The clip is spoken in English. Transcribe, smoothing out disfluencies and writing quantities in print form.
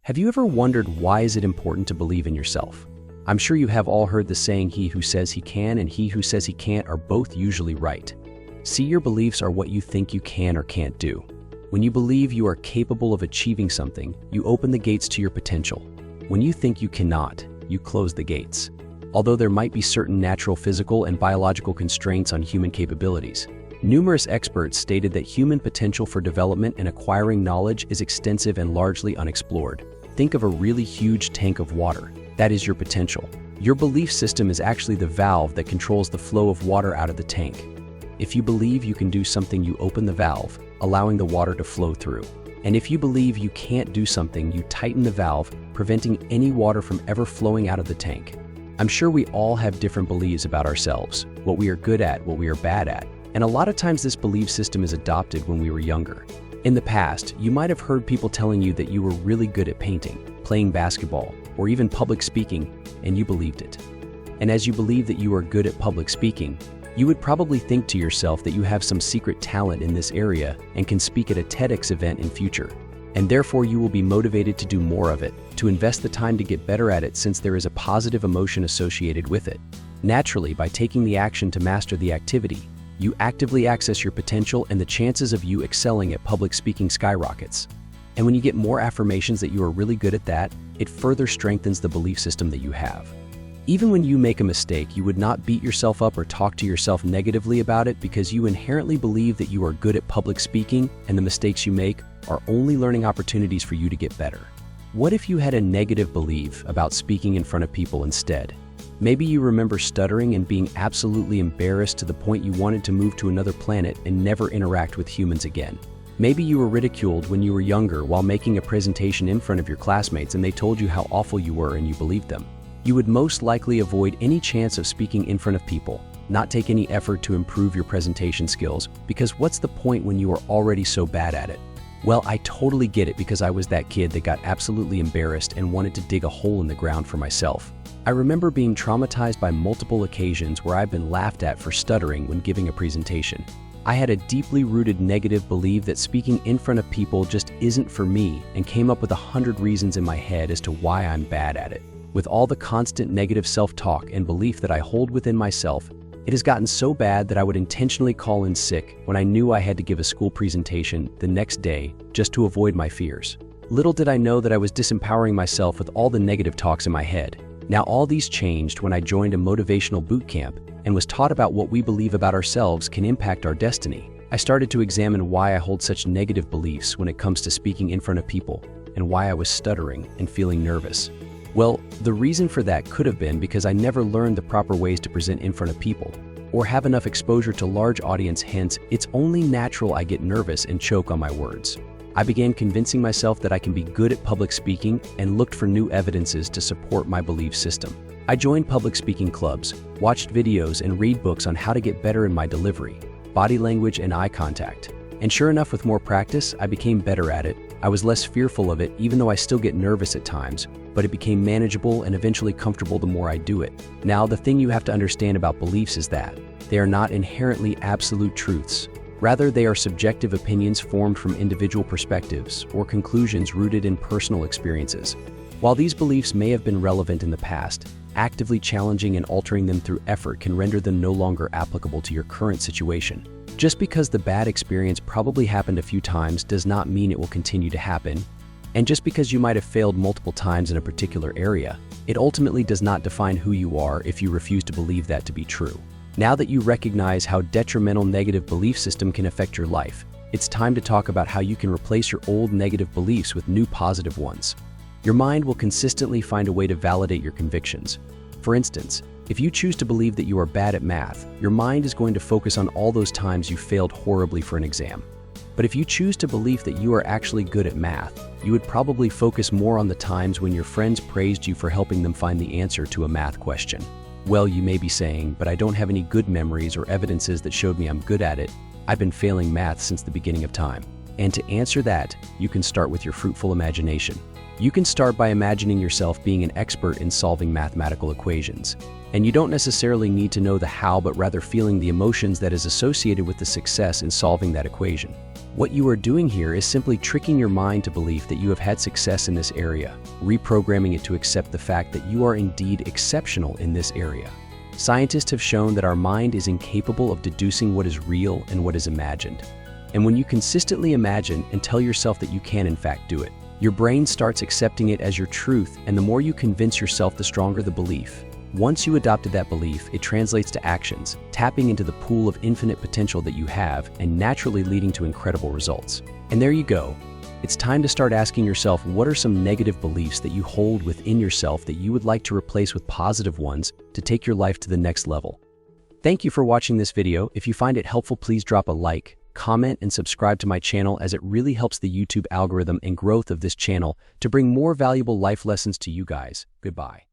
Have you ever wondered why is it important to believe in yourself? I'm sure you have all heard the saying, he who says he can and he who says he can't are both usually right. See, your beliefs are what you think you can or can't do. When you believe you are capable of achieving something, you open the gates to your potential. When you think you cannot, you close the gates. Although there might be certain natural physical and biological constraints on human capabilities, numerous experts stated that human potential for development and acquiring knowledge is extensive and largely unexplored. Think of a really huge tank of water. That is your potential. Your belief system is actually the valve that controls the flow of water out of the tank. If you believe you can do something, you open the valve, allowing the water to flow through. And if you believe you can't do something, you tighten the valve, preventing any water from ever flowing out of the tank. I'm sure we all have different beliefs about ourselves, what we are good at, what we are bad at. And a lot of times this belief system is adopted when we were younger. In the past, you might have heard people telling you that you were really good at painting, playing basketball, or even public speaking, and you believed it. And as you believe that you are good at public speaking, you would probably think to yourself that you have some secret talent in this area and can speak at a TEDx event in future. And therefore you will be motivated to do more of it, to invest the time to get better at it since there is a positive emotion associated with it. Naturally, by taking the action to master the activity, you actively access your potential and the chances of you excelling at public speaking skyrockets. And when you get more affirmations that you are really good at that, it further strengthens the belief system that you have. Even when you make a mistake, you would not beat yourself up or talk to yourself negatively about it because you inherently believe that you are good at public speaking and the mistakes you make are only learning opportunities for you to get better. What if you had a negative belief about speaking in front of people instead? Maybe you remember stuttering and being absolutely embarrassed to the point you wanted to move to another planet and never interact with humans again. Maybe you were ridiculed when you were younger while making a presentation in front of your classmates and they told you how awful you were and you believed them. You would most likely avoid any chance of speaking in front of people, not take any effort to improve your presentation skills, because what's the point when you are already so bad at it? Well, I totally get it because I was that kid that got absolutely embarrassed and wanted to dig a hole in the ground for myself. I remember being traumatized by multiple occasions where I've been laughed at for stuttering when giving a presentation. I had a deeply rooted negative belief that speaking in front of people just isn't for me and came up with 100 reasons in my head as to why I'm bad at it. With all the constant negative self-talk and belief that I hold within myself, it has gotten so bad that I would intentionally call in sick when I knew I had to give a school presentation the next day just to avoid my fears. Little did I know that I was disempowering myself with all the negative talks in my head. Now all these changed when I joined a motivational boot camp and was taught about what we believe about ourselves can impact our destiny. I started to examine why I hold such negative beliefs when it comes to speaking in front of people and why I was stuttering and feeling nervous. Well, the reason for that could have been because I never learned the proper ways to present in front of people or have enough exposure to large audience, hence it's only natural I get nervous and choke on my words. I began convincing myself that I can be good at public speaking and looked for new evidences to support my belief system. I joined public speaking clubs, watched videos and read books on how to get better in my delivery, body language and eye contact. And sure enough, with more practice, I became better at it. I was less fearful of it, even though I still get nervous at times, but it became manageable and eventually comfortable the more I do it. Now, the thing you have to understand about beliefs is that they are not inherently absolute truths. Rather, they are subjective opinions formed from individual perspectives or conclusions rooted in personal experiences. While these beliefs may have been relevant in the past, actively challenging and altering them through effort can render them no longer applicable to your current situation. Just because the bad experience probably happened a few times does not mean it will continue to happen. And just because you might have failed multiple times in a particular area, it ultimately does not define who you are if you refuse to believe that to be true. Now that you recognize how detrimental negative belief system can affect your life, it's time to talk about how you can replace your old negative beliefs with new positive ones. Your mind will consistently find a way to validate your convictions. For instance, if you choose to believe that you are bad at math, your mind is going to focus on all those times you failed horribly for an exam. But if you choose to believe that you are actually good at math, you would probably focus more on the times when your friends praised you for helping them find the answer to a math question. Well, you may be saying, but I don't have any good memories or evidences that showed me I'm good at it. I've been failing math since the beginning of time. And to answer that, you can start with your fruitful imagination. You can start by imagining yourself being an expert in solving mathematical equations. And you don't necessarily need to know the how, but rather feeling the emotions that is associated with the success in solving that equation. What you are doing here is simply tricking your mind to believe that you have had success in this area, reprogramming it to accept the fact that you are indeed exceptional in this area. Scientists have shown that our mind is incapable of deducing what is real and what is imagined. And when you consistently imagine and tell yourself that you can in fact do it, your brain starts accepting it as your truth, and the more you convince yourself, the stronger the belief. Once you adopted that belief, it translates to actions, tapping into the pool of infinite potential that you have and naturally leading to incredible results. And there you go. It's time to start asking yourself, what are some negative beliefs that you hold within yourself that you would like to replace with positive ones to take your life to the next level? Thank you for watching this video. If you find it helpful, please drop a like, comment, and subscribe to my channel, as it really helps the YouTube algorithm and growth of this channel to bring more valuable life lessons to you guys. Goodbye.